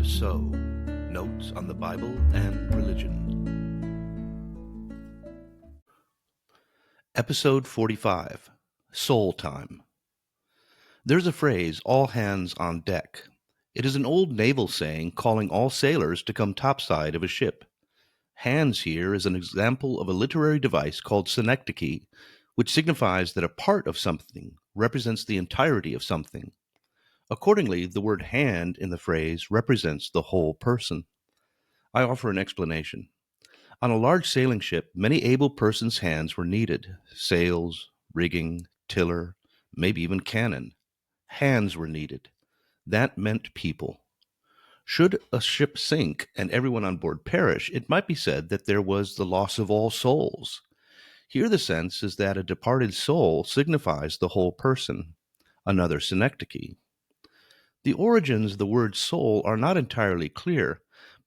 And So, Notes on the Bible and Religion. Episode 45, Soul Time. There's a phrase, all hands on deck. It is an old naval saying calling all sailors to come topside of a ship. Hands here is an example of a literary device called synecdoche, which signifies that a part of something represents the entirety of something. Accordingly, the word hand in the phrase represents the whole person. I offer an explanation. On a large sailing ship, many able persons' hands were needed. Sails, rigging, tiller, maybe even cannon. Hands were needed. That meant people. Should a ship sink and everyone on board perish, it might be said that there was the loss of all souls. Here the sense is that a departed soul signifies the whole person. Another synecdoche. The origins of the word soul are not entirely clear,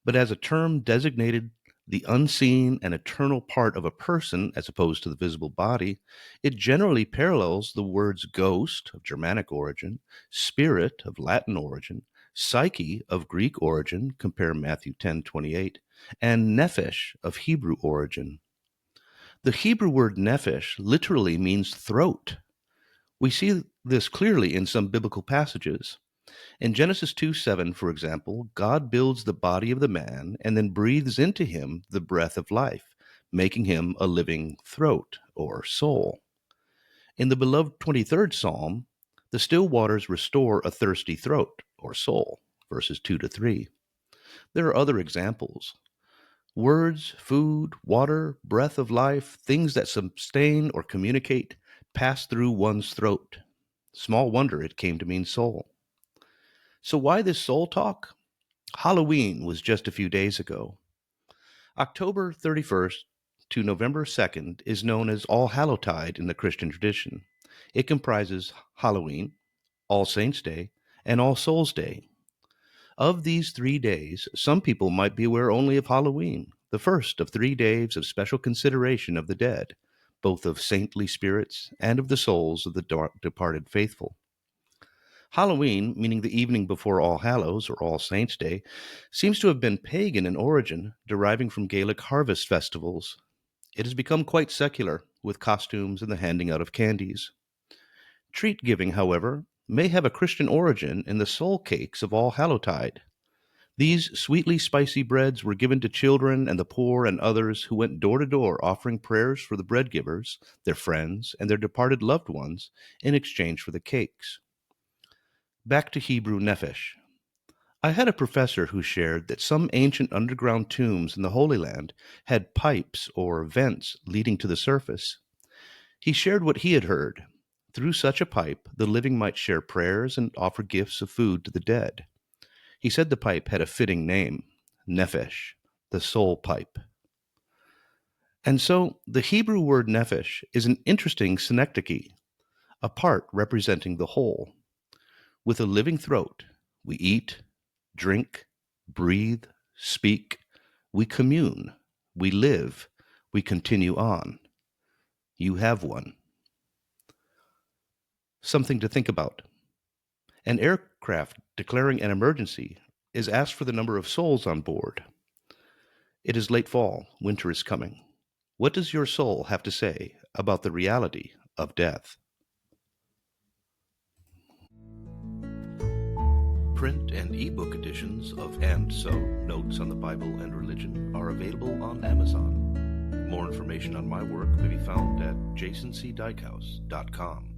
but as a term designated the unseen and eternal part of a person as opposed to the visible body, it generally parallels the words ghost, of Germanic origin, spirit, of Latin origin, psyche, of Greek origin, compare Matthew 10:28, and nephesh, of Hebrew origin. The Hebrew word nephesh literally means throat. We see this clearly in some biblical passages. In Genesis 2:7, for example, God builds the body of the man and then breathes into him the breath of life, making him a living throat or soul. In the beloved 23rd Psalm, the still waters restore a thirsty throat or soul, verses 2-3. There are other examples. Words, food, water, breath of life, things that sustain or communicate, pass through one's throat. Small wonder it came to mean soul. So why this soul talk? Halloween was just a few days ago. October 31st to November 2nd is known as All-Hallowtide in the Christian tradition. It comprises Halloween, All Saints' Day, and All Souls' Day. Of these 3 days, some people might be aware only of Halloween, the first of 3 days of special consideration of the dead, both of saintly spirits and of the souls of the departed faithful. Halloween, meaning the evening before All Hallows or All Saints' Day, seems to have been pagan in origin, deriving from Gaelic harvest festivals. It has become quite secular, with costumes and the handing out of candies. Treat giving, however, may have a Christian origin in the soul cakes of All Hallowtide. These sweetly spicy breads were given to children and the poor and others who went door to door offering prayers for the bread givers, their friends, and their departed loved ones in exchange for the cakes. Back to Hebrew nephesh. I had a professor who shared that some ancient underground tombs in the Holy Land had pipes or vents leading to the surface. He shared what he had heard. Through such a pipe, the living might share prayers and offer gifts of food to the dead. He said the pipe had a fitting name, nephesh, the soul pipe. And so, the Hebrew word nephesh is an interesting synecdoche, a part representing the whole. With a living throat, we eat, drink, breathe, speak, we commune, we live, we continue on. You have one. Something to think about. An aircraft declaring an emergency is asked for the number of souls on board. It is late fall, winter is coming. What does your soul have to say about the reality of death? Print and ebook editions of And So, Notes on the Bible and Religion are available on Amazon. More information on my work may be found at jasoncdikehouse.com.